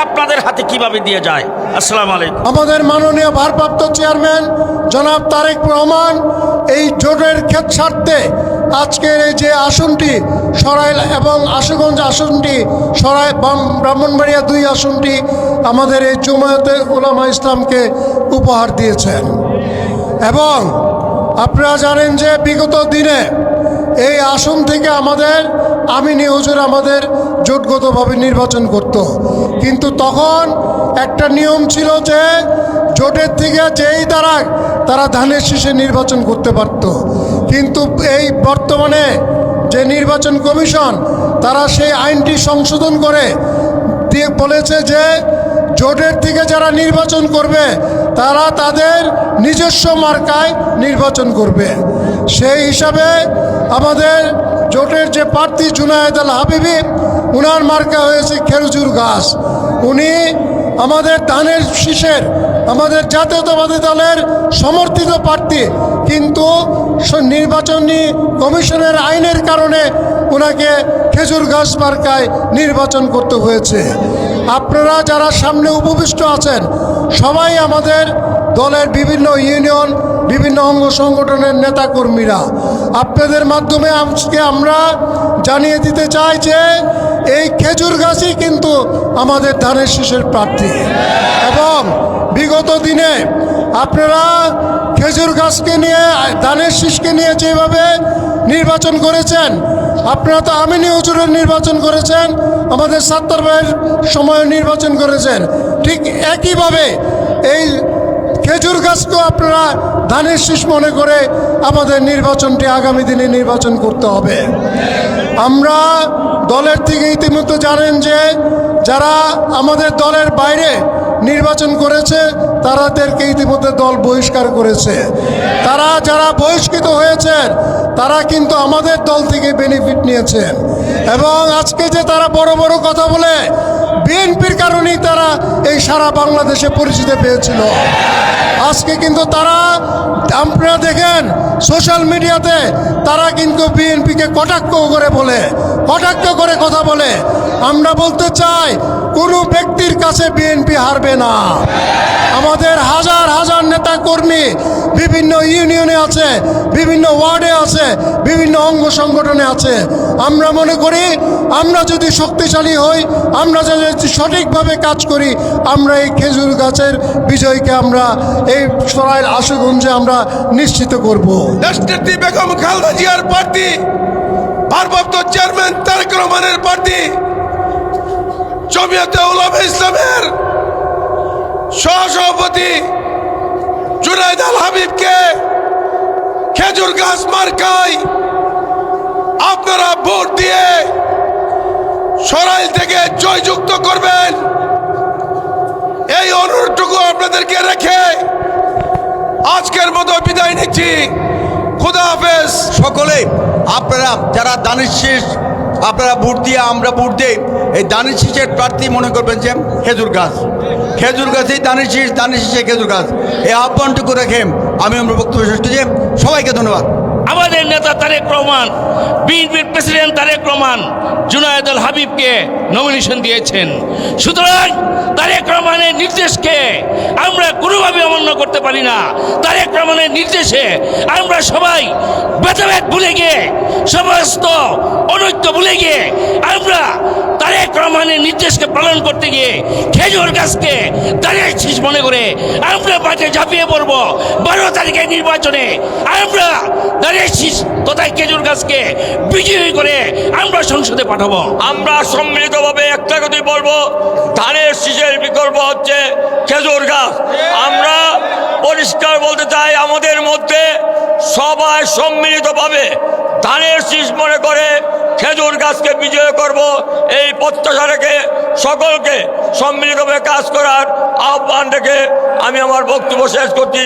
আপনাদের হাতে কিভাবে দিয়ে যায়? আসসালামু আলাইকুম। আমাদের মাননীয় ভারপ্রাপ্ত চেয়ারম্যান জনাব তারেক রহমান এই জোটের ক্ষেত স্বার্থে আজকের এই যে আসনটি সরাইল এবং আশুগঞ্জ আসনটি ব্রাহ্মণবাড়িয়া 2 আসনটি আমাদের এই জমায়েতে উলামা ইসলামকে উপহার দিয়েছেন। এবং আপনারা জানেন যে বিগত দিনে এই আসন থেকে আমাদের আমিনী হুজুর আমাদের জোটগতভাবে নির্বাচন করত, কিন্তু তখন একটা নিয়ম ছিল যে জোটের থেকে যেই তারা ধানের শীষে নির্বাচন করতে পারত। কিন্তু এই বর্তমানে যে নির্বাচন কমিশন তারা সেই আইনটি সংশোধন করে দিয়ে বলেছে যে জোটের থেকে যারা নির্বাচন করবে তারা তাদের নিজস্ব মার্কায় নির্বাচন করবে। সেই হিসাবে আমাদের জোটের যে প্রার্থী জুনায়েদ আল হাবিবি, উনার মার্কা হয়েছে খেজুর গাছ। উনি আমাদের ধানের শীষের আমাদের জাতীয়তাবাদী দলের সমর্থিত প্রার্থী, কিন্তু নির্বাচনী কমিশনের আইনের কারণে ওনাকে খেজুর গাছ মার্কায় নির্বাচন করতে হয়েছে। আপনারা যারা সামনে উপবিষ্ট আছেন সবাই আমাদের দলের বিভিন্ন ইউনিয়ন, বিভিন্ন অঙ্গ সংগঠনের নেতাকর্মীরা, আপনাদের মাধ্যমে আজকে আমরা জানিয়ে দিতে চাই যে এই খেজুর গাছই কিন্তু আমাদের ধানের শীষের প্রার্থী। এবং বিগত দিনে আপনারা খেজুর গাছকে নিয়ে, ধানের শীষকে নিয়ে যেভাবে নির্বাচন করেছেন, আপনারা তো আমিনী হুজুরের নির্বাচন করেছেন, আমাদের সাত্তার ভাইয়ের সময় নির্বাচন করেছেন, ঠিক একইভাবে এই খেজুর গাছকেও আপনারা ধানের শীষ মনে করে আমাদের নির্বাচনটি আগামী দিনে নির্বাচন করতে হবে। আমরা দলের থেকে ইতিমধ্যে জানেন যে যারা আমাদের দলের বাইরে নির্বাচন করেছে তাদেরকে ইতিমধ্যে দল বহিষ্কার করেছে। তারা যারা বহিষ্কৃত হয়েছেন তারা কিন্তু আমাদের দল থেকে বেনিফিট নিয়েছেন। এবং আজকে যে তারা বড় বড় কথা বলে, বিএনপির কারণেই তারা এই সারা বাংলাদেশে পরিচিতি পেয়েছিল। আজকে কিন্তু তারা, আপনারা দেখেন সোশ্যাল মিডিয়াতে তারা কিন্তু বিএনপিকে কটাক্ষ করে কথা বলে। আমরা বলতে চাই কোনো ব্যক্তির কাছে বিএনপি হারবে না। আমাদের হাজার হাজার নেতা কর্মী বিভিন্ন ইউনিয়নে আছে, বিভিন্ন ওয়ার্ডে আছে, বিভিন্ন অঙ্গ সংগঠনে আছে। আমরা মনে করি আমরা যদি শক্তিশালী হই, আমরা যদি সঠিকভাবে কাজ করি, আমরা এই খেজুর গাছের বিজয়কে আমরা এই সরাইল আশুগঞ্জে আমরা নিশ্চিত করব। দেশনেত্রী বেগম খালেদা জিয়ার প্রার্থী, ভারপ্রাপ্ত চেয়ারম্যান তারেক রহমানের প্রার্থী, জমিয়তে উলামা ইসলামের সহসভাপতি জুনায়েদ আল হাবিবকে খেজুর গাছ মার্কায় আপনারা ভোট দিয়ে সরাইল থেকে জয়যুক্ত করবেন, এই অনুরোধটুকু আপনাদেরকে রেখে আজকের মতো বিদায় নিচ্ছি। খুদা হাফেজ। সকলে আপনারা যারা ধানের শীষ আপনারা ভোট দিয়ে, আমরা ভোট দিই, এই ধানের শীষের প্রার্থী মনে করবেন যে খেজুর গাছেই ধানের শীষে খেজুর গাছ। এই আহ্বানটুকু রেখে আমি আমার বক্তব্য শেষ করছি। সবাইকে ধন্যবাদ। আমাদের নেতা তারেক রহমান, বিএনপির প্রেসিডেন্ট তারেক রহমান জুনায়েদ আল হাবিবকে নমিনেশন দিয়েছেন। সুতরাং তারেক রহমানের নির্দেশকে আমরা কোনোভাবে অমান্য করতে পারি না। তারেক রহমানের নির্দেশে আমরা সবাই ভেদাভেদ ভুলে গিয়ে, সমস্ত অনৈক্য ভুলে গিয়ে আমরা তারেক রহমানের নির্দেশকে পালন করতে গিয়ে খেজুর গাছকে ধানের শীষ মনে করে আমরা মাঠে ঝাঁপিয়ে পড়ব। 12 তারিখের নির্বাচনে আমরা ধানের শীষ তথা খেজুর গাছকে বিজয়ী করে আমরা সংসদে পাঠাবো। আমরা সম্মিলিতভাবে একটা কথাই বলবো, ধানের শীষের বিকল্প হচ্ছে খেজুর গাছ। আমরা পরিষ্কার বলতে চাই, আমাদের মধ্যে সবাই সম্মিলিতভাবে ধানের শীষ মনে করে খেজুর গাছকে বিজয় করব, এই প্রত্যাশা রেখে সকলকে সম্মিলিতভাবে কাজ করার আহ্বান রেখে আমি আমার বক্তব্য শেষ করছি।